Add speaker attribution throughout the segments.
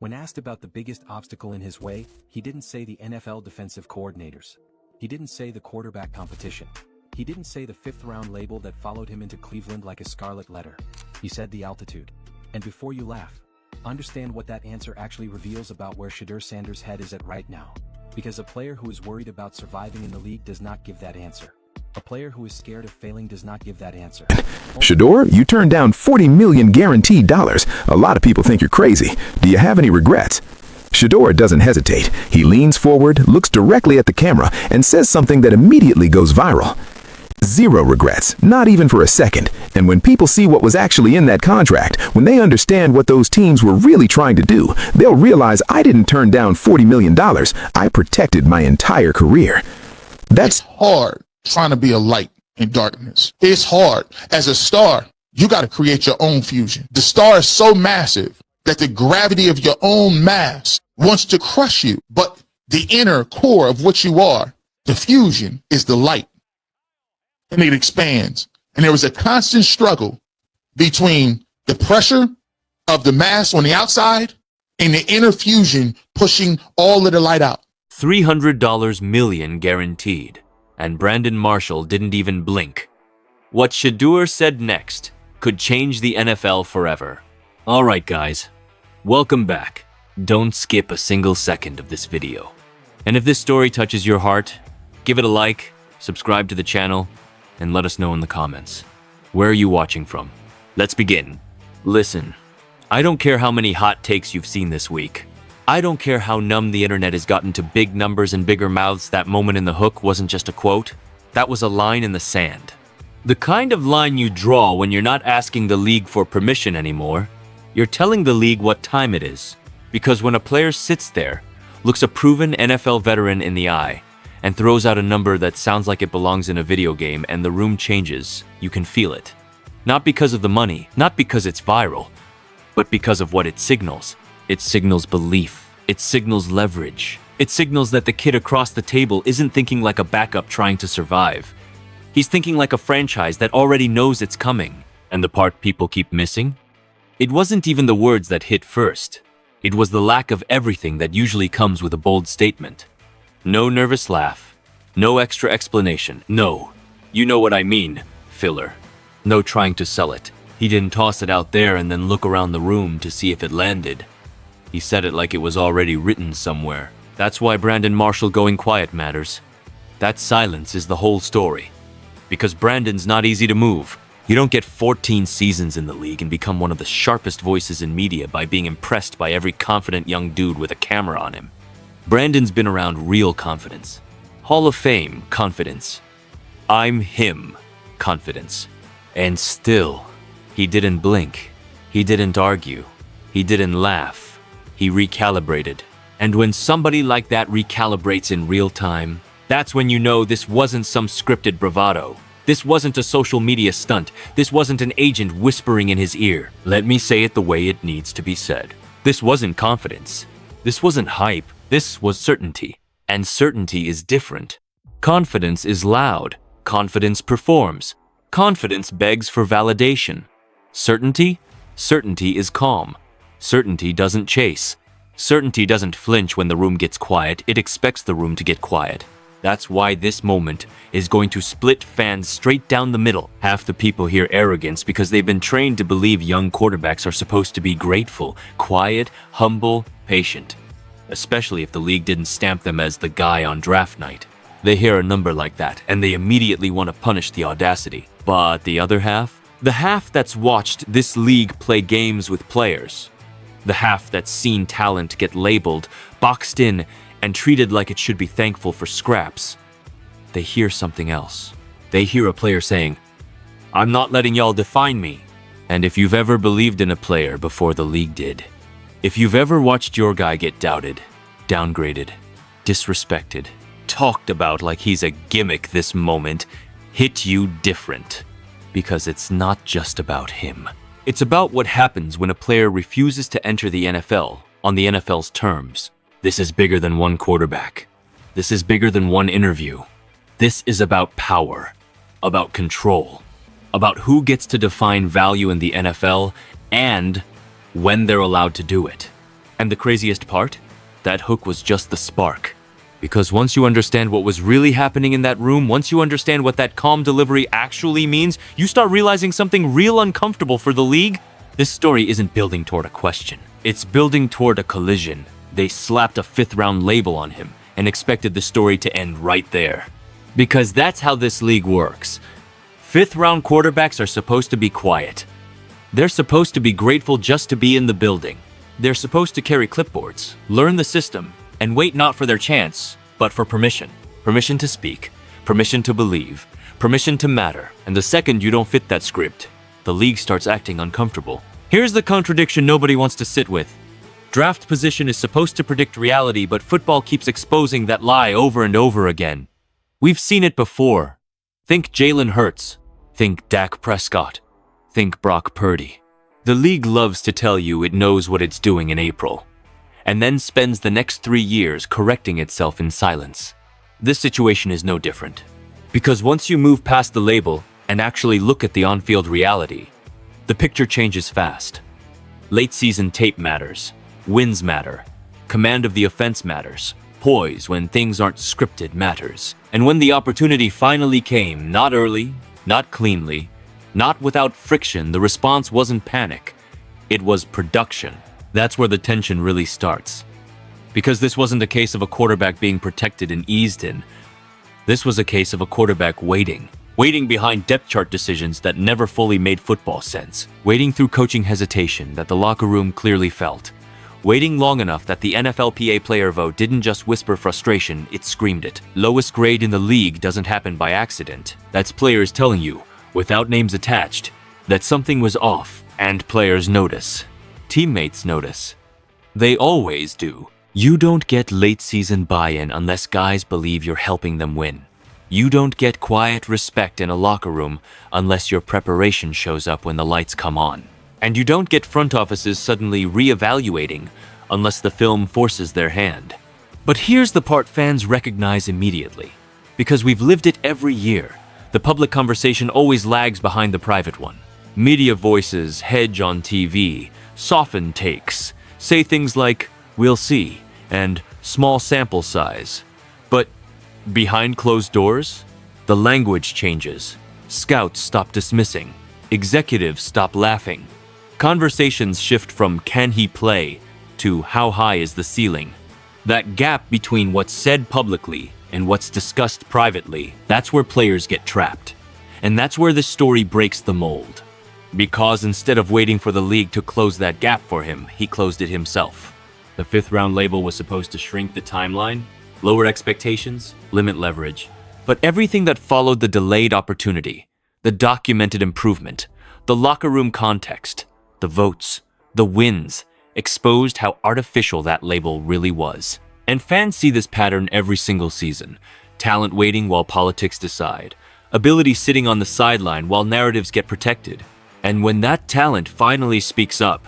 Speaker 1: When asked about the biggest obstacle in his way, he didn't say the NFL defensive coordinators. He didn't say the quarterback competition. He didn't say the fifth-round label that followed him into Cleveland like a scarlet letter. He said the altitude. And before you laugh, understand what that answer actually reveals about where Shedeur Sanders' head is at right now. Because a player who is worried about surviving in the league does not give that answer. A player who is scared of failing does not give that answer.
Speaker 2: Shedeur, you turned down $40 million guaranteed dollars. A lot of people think you're crazy. Do you have any regrets? Shedeur doesn't hesitate. He leans forward, looks directly at the camera, and says something that immediately goes viral. Zero regrets, not even for a second. And when people see what was actually in that contract, when they understand what those teams were really trying to do, they'll realize I didn't turn down $40 million. I protected my entire career.
Speaker 3: That's hard. Trying to be a light in darkness. It's hard. As a star, you got to create your own fusion. The star is so massive that the gravity of your own mass wants to crush you. But the inner core of what you are, the fusion, is the light. And it expands. And there was a constant struggle between the pressure of the mass on the outside and the inner fusion pushing all of the light out.
Speaker 4: $300 million guaranteed. And Brandon Marshall didn't even blink. What Shedeur said next could change the NFL forever. All right, guys, welcome back. Don't skip a single second of this video. And if this story touches your heart, give it a like, subscribe to the channel, and let us know in the comments. Where are you watching from? Let's begin. Listen, I don't care how many hot takes you've seen this week. I don't care how numb the internet has gotten to big numbers and bigger mouths. That moment in the hook wasn't just a quote. That was a line in the sand. The kind of line you draw when you're not asking the league for permission anymore. You're telling the league what time it is. Because when a player sits there, looks a proven NFL veteran in the eye, and throws out a number that sounds like it belongs in a video game and the room changes, you can feel it. Not because of the money, not because it's viral, but because of what it signals. It signals belief. It signals leverage. It signals that the kid across the table isn't thinking like a backup trying to survive. He's thinking like a franchise that already knows it's coming. And the part people keep missing? It wasn't even the words that hit first. It was the lack of everything that usually comes with a bold statement. No nervous laugh. No extra explanation. No, you know what I mean, filler. No trying to sell it. He didn't toss it out there and then look around the room to see if it landed. He said it like it was already written somewhere. That's why Brandon Marshall going quiet matters. That silence is the whole story. Because Brandon's not easy to move. You don't get 14 seasons in the league and become one of the sharpest voices in media by being impressed by every confident young dude with a camera on him. Brandon's been around real confidence. Hall of Fame confidence. I'm him confidence. And still, he didn't blink. He didn't argue. He didn't laugh. He recalibrated. And when somebody like that recalibrates in real time, that's when you know this wasn't some scripted bravado. This wasn't a social media stunt. This wasn't an agent whispering in his ear. Let me say it the way it needs to be said. This wasn't confidence. This wasn't hype. This was certainty. And certainty is different. Confidence is loud. Confidence performs. Confidence begs for validation. Certainty? Certainty is calm. Certainty doesn't chase. Certainty doesn't flinch when the room gets quiet. It expects the room to get quiet. That's why this moment is going to split fans straight down the middle. Half the people hear arrogance because they've been trained to believe young quarterbacks are supposed to be grateful, quiet, humble, patient. Especially if the league didn't stamp them as the guy on draft night. They hear a number like that, and they immediately want to punish the audacity. But the other half? The half that's watched this league play games with players. The half that's seen talent get labeled, boxed in, and treated like it should be thankful for scraps. They hear something else. They hear a player saying, "I'm not letting y'all define me." And if you've ever believed in a player before the league did, if you've ever watched your guy get doubted, downgraded, disrespected, talked about like he's a gimmick, this moment hit you different. Because it's not just about him. It's about what happens when a player refuses to enter the NFL on the NFL's terms. This is bigger than one quarterback. This is bigger than one interview. This is about power, about control, about who gets to define value in the NFL and when they're allowed to do it. And the craziest part? That hook was just the spark. Because once you understand what was really happening in that room, once you understand what that calm delivery actually means, you start realizing something real uncomfortable for the league. This story isn't building toward a question. It's building toward a collision. They slapped a fifth-round label on him and expected the story to end right there. Because that's how this league works. Fifth-round quarterbacks are supposed to be quiet. They're supposed to be grateful just to be in the building. They're supposed to carry clipboards, learn the system, and wait not for their chance, but for permission. Permission to speak, permission to believe, permission to matter. And the second you don't fit that script, the league starts acting uncomfortable. Here's the contradiction nobody wants to sit with. Draft position is supposed to predict reality, but football keeps exposing that lie over and over again. We've seen it before. Think Jalen Hurts. Think Dak Prescott. Think Brock Purdy. The league loves to tell you it knows what it's doing in April, and then spends the next 3 years correcting itself in silence. This situation is no different. Because once you move past the label and actually look at the on-field reality, the picture changes fast. Late season tape matters. Wins matter. Command of the offense matters. Poise when things aren't scripted matters. And when the opportunity finally came, not early, not cleanly, not without friction, the response wasn't panic. It was production. That's where the tension really starts. Because this wasn't a case of a quarterback being protected and eased in. This was a case of a quarterback waiting. Waiting behind depth chart decisions that never fully made football sense. Waiting through coaching hesitation that the locker room clearly felt. Waiting long enough that the NFLPA player vote didn't just whisper frustration, it screamed it. Lowest grade in the league doesn't happen by accident. That's players telling you, without names attached, that something was off. And players notice. Teammates notice. They always do. You don't get late season buy-in unless guys believe you're helping them win. You don't get quiet respect in a locker room unless your preparation shows up when the lights come on. And you don't get front offices suddenly re-evaluating unless the film forces their hand. But here's the part fans recognize immediately. Because we've lived it every year, the public conversation always lags behind the private one. Media voices hedge on TV, soften takes, say things like, "We'll see," and "small sample size." But behind closed doors, the language changes. Scouts stop dismissing. Executives stop laughing. Conversations shift from "can he play" to "how high is the ceiling." That gap between what's said publicly and what's discussed privately, that's where players get trapped. And that's where this story breaks the mold. Because instead of waiting for the league to close that gap for him, he closed it himself. The fifth-round label was supposed to shrink the timeline, lower expectations, limit leverage. But everything that followed the delayed opportunity, the documented improvement, the locker room context, the votes, the wins, exposed how artificial that label really was. And fans see this pattern every single season. Talent waiting while politics decide. Ability sitting on the sideline while narratives get protected. And when that talent finally speaks up,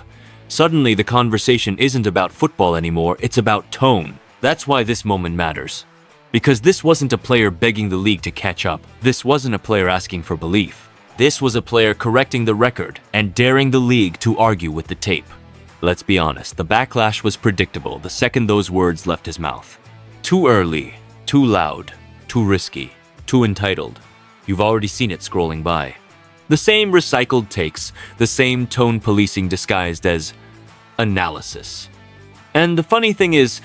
Speaker 4: suddenly the conversation isn't about football anymore, it's about tone. That's why this moment matters. Because this wasn't a player begging the league to catch up. This wasn't a player asking for belief. This was a player correcting the record and daring the league to argue with the tape. Let's be honest, the backlash was predictable the second those words left his mouth. Too early, too loud, too risky, too entitled. You've already seen it scrolling by. The same recycled takes, the same tone policing disguised as analysis. And the funny thing is,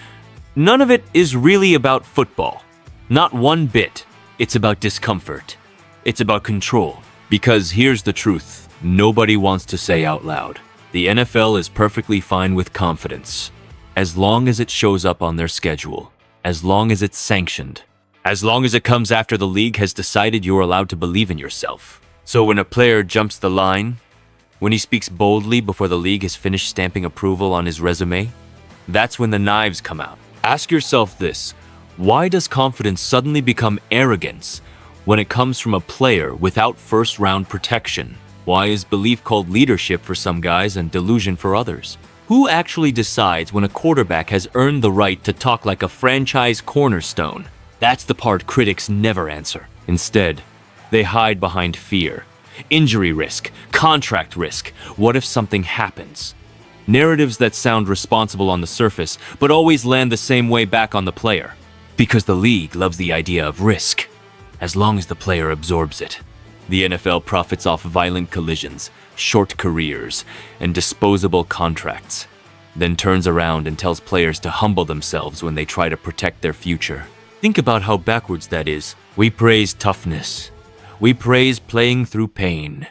Speaker 4: none of it is really about football. Not one bit. It's about discomfort. It's about control. Because here's the truth, nobody wants to say out loud. The NFL is perfectly fine with confidence, as long as it shows up on their schedule, as long as it's sanctioned, as long as it comes after the league has decided you're allowed to believe in yourself. So when a player jumps the line, when he speaks boldly before the league has finished stamping approval on his resume, that's when the knives come out. Ask yourself this, why does confidence suddenly become arrogance when it comes from a player without first-round protection? Why is belief called leadership for some guys and delusion for others? Who actually decides when a quarterback has earned the right to talk like a franchise cornerstone? That's the part critics never answer. Instead, they hide behind fear, injury risk, contract risk. What if something happens? Narratives that sound responsible on the surface, but always land the same way back on the player. Because the league loves the idea of risk, as long as the player absorbs it. The NFL profits off violent collisions, short careers, and disposable contracts, then turns around and tells players to humble themselves when they try to protect their future. Think about how backwards that is. We praise toughness. We praise playing through pain.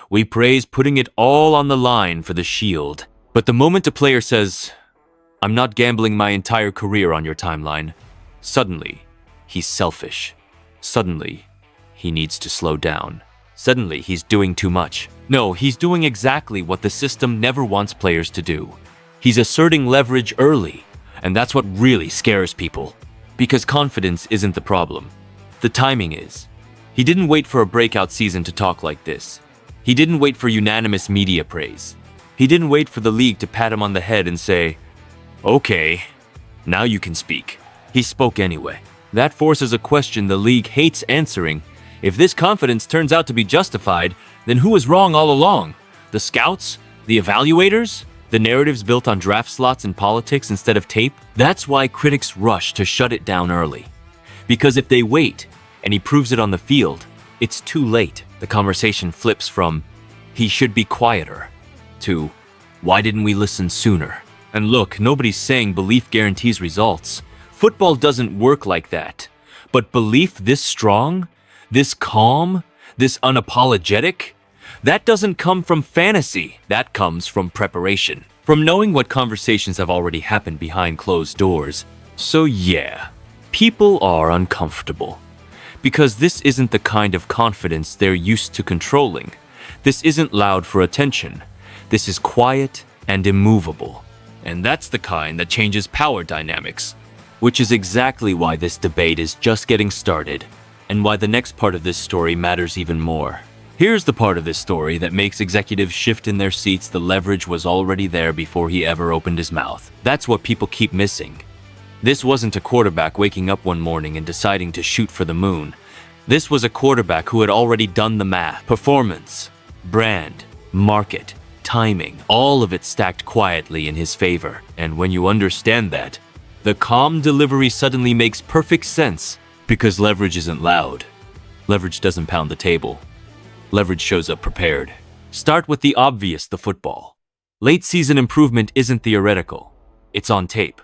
Speaker 4: We praise putting it all on the line for the shield. But the moment a player says, "I'm not gambling my entire career on your timeline," suddenly, he's selfish. Suddenly, he needs to slow down. Suddenly, he's doing too much. No, he's doing exactly what the system never wants players to do. He's asserting leverage early, and that's what really scares people. Because confidence isn't the problem. The timing is. He didn't wait for a breakout season to talk like this. He didn't wait for unanimous media praise. He didn't wait for the league to pat him on the head and say, "Okay, now you can speak." He spoke anyway. That forces a question the league hates answering. If this confidence turns out to be justified, then who was wrong all along? The scouts? The evaluators? The narratives built on draft slots and politics instead of tape? That's why critics rush to shut it down early. Because if they wait, and he proves it on the field, it's too late. The conversation flips from, "He should be quieter," to, "Why didn't we listen sooner?" And look, nobody's saying belief guarantees results. Football doesn't work like that. But belief this strong, this calm, this unapologetic, that doesn't come from fantasy. That comes from preparation. From knowing what conversations have already happened behind closed doors. So yeah, people are uncomfortable. Because this isn't the kind of confidence they're used to controlling. This isn't loud for attention. This is quiet and immovable. And that's the kind that changes power dynamics. Which is exactly why this debate is just getting started, and why the next part of this story matters even more. Here's the part of this story that makes executives shift in their seats. The leverage was already there before he ever opened his mouth. That's what people keep missing. This wasn't a quarterback waking up one morning and deciding to shoot for the moon. This was a quarterback who had already done the math. Performance, brand, market, timing, all of it stacked quietly in his favor. And when you understand that, the calm delivery suddenly makes perfect sense. Because leverage isn't loud. Leverage doesn't pound the table. Leverage shows up prepared. Start with the obvious, the football. Late season improvement isn't theoretical. It's on tape.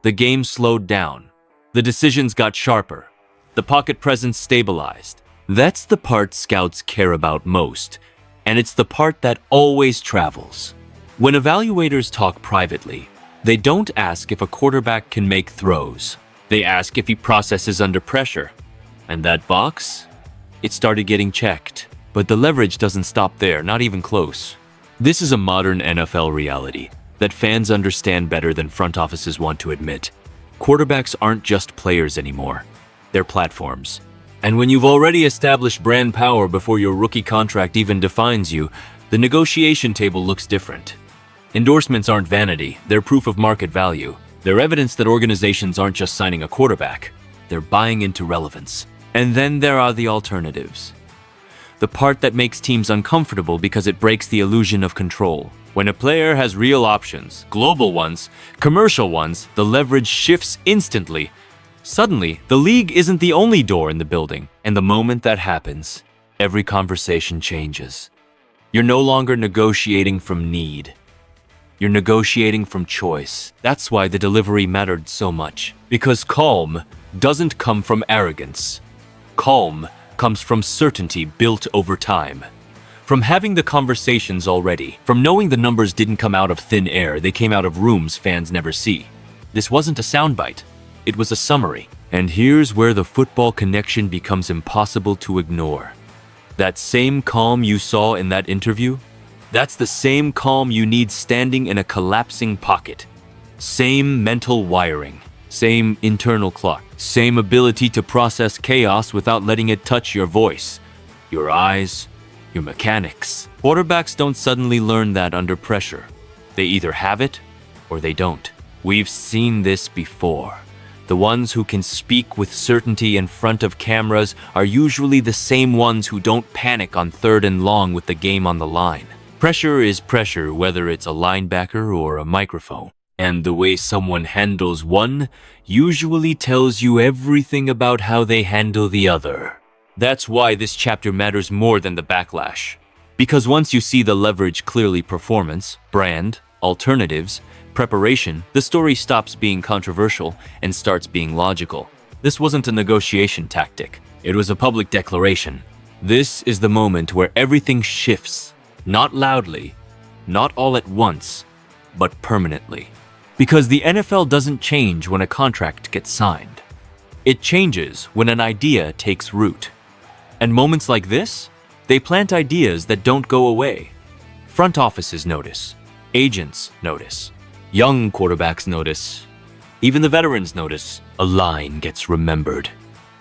Speaker 4: The game slowed down. The decisions got sharper. The pocket presence stabilized. That's the part scouts care about most. And it's the part that always travels. When evaluators talk privately, they don't ask if a quarterback can make throws. They ask if he processes under pressure. And that box? It started getting checked. But the leverage doesn't stop there, not even close. This is a modern NFL reality that fans understand better than front offices want to admit. Quarterbacks aren't just players anymore. They're platforms. And when you've already established brand power before your rookie contract even defines you, the negotiation table looks different. Endorsements aren't vanity, they're proof of market value. They're evidence that organizations aren't just signing a quarterback, they're buying into relevance. And then there are the alternatives. The part that makes teams uncomfortable because it breaks the illusion of control. When a player has real options, global ones, commercial ones, the leverage shifts instantly. Suddenly, the league isn't the only door in the building. And the moment that happens, every conversation changes. You're no longer negotiating from need. You're negotiating from choice. That's why the delivery mattered so much. Because calm doesn't come from arrogance. Calm comes from certainty built over time. From having the conversations already. From knowing the numbers didn't come out of thin air, they came out of rooms fans never see. This wasn't a soundbite. It was a summary. And here's where the football connection becomes impossible to ignore. That same calm you saw in that interview, that's the same calm you need standing in a collapsing pocket. Same mental wiring. Same internal clock. Same ability to process chaos without letting it touch your voice, your eyes, your mechanics. Quarterbacks don't suddenly learn that under pressure. They either have it or they don't. We've seen this before. The ones who can speak with certainty in front of cameras are usually the same ones who don't panic on 3rd and long with the game on the line. Pressure is pressure, whether it's a linebacker or a microphone. And the way someone handles one usually tells you everything about how they handle the other. That's why this chapter matters more than the backlash. Because once you see the leverage clearly performance, brand, alternatives, preparation, the story stops being controversial and starts being logical. This wasn't a negotiation tactic. It was a public declaration. This is the moment where everything shifts, not loudly, not all at once, but permanently. Because the NFL doesn't change when a contract gets signed. It changes when an idea takes root. And moments like this, they plant ideas that don't go away. Front offices notice. Agents notice. Young quarterbacks notice. Even the veterans notice. A line gets remembered,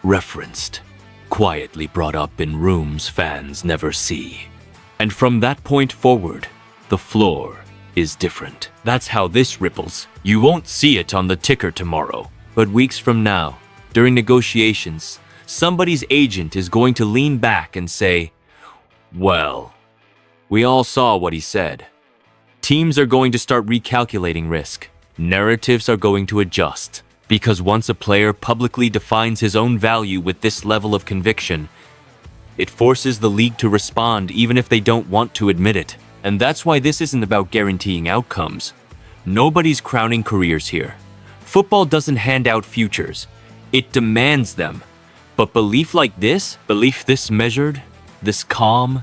Speaker 4: referenced, quietly brought up in rooms fans never see. And from that point forward, the floor is different. That's how this ripples. You won't see it on the ticker tomorrow, but weeks from now, during negotiations, somebody's agent is going to lean back and say, well, we all saw what he said. Teams are going to start recalculating risk. Narratives are going to adjust. Because once a player publicly defines his own value with this level of conviction, it forces the league to respond even if they don't want to admit it. And that's why this isn't about guaranteeing outcomes. Nobody's crowning careers here. Football doesn't hand out futures. It demands them. But belief like this, belief this measured, this calm,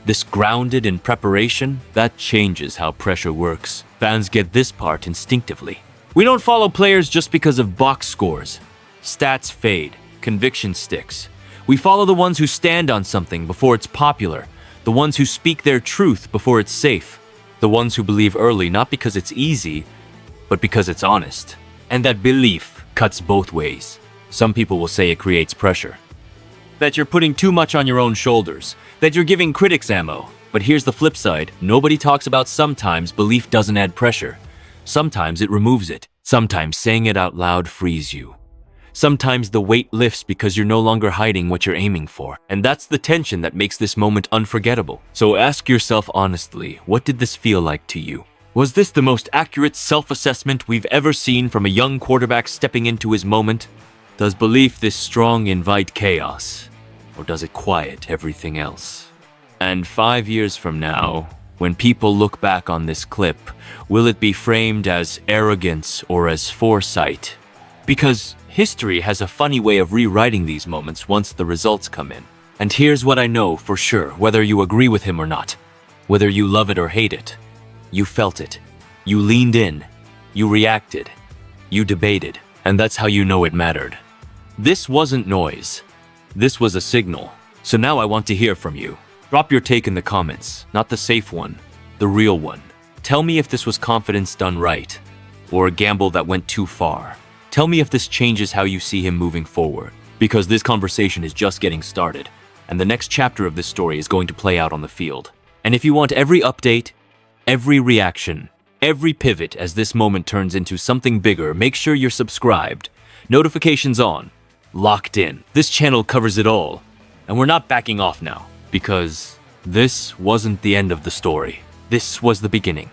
Speaker 4: this grounded in preparation, that changes how pressure works. Fans get this part instinctively. We don't follow players just because of box scores. Stats fade, conviction sticks. We follow the ones who stand on something before it's popular, the ones who speak their truth before it's safe, the ones who believe early not because it's easy, but because it's honest. And that belief cuts both ways. Some people will say it creates pressure, that you're putting too much on your own shoulders, that you're giving critics ammo. But here's the flip side. Nobody talks about sometimes belief doesn't add pressure. Sometimes it removes it. Sometimes saying it out loud frees you. Sometimes the weight lifts because you're no longer hiding what you're aiming for. And that's the tension that makes this moment unforgettable. So ask yourself honestly, what did this feel like to you? Was this the most accurate self-assessment we've ever seen from a young quarterback stepping into his moment? Does belief this strong invite chaos? Or does it quiet everything else? And 5 years from now, when people look back on this clip, will it be framed as arrogance or as foresight? Because history has a funny way of rewriting these moments once the results come in. And here's what I know for sure, whether you agree with him or not, whether you love it or hate it, you felt it, you leaned in, you reacted, you debated, and that's how you know it mattered. This wasn't noise. This was a signal. So now I want to hear from you. Drop your take in the comments, not the safe one, the real one. Tell me if this was confidence done right, or a gamble that went too far. Tell me if this changes how you see him moving forward, because this conversation is just getting started, and the next chapter of this story is going to play out on the field. And if you want every update, every reaction, every pivot as this moment turns into something bigger, make sure you're subscribed, notifications on, locked in. This channel covers it all, and we're not backing off now. Because this wasn't the end of the story. This was the beginning.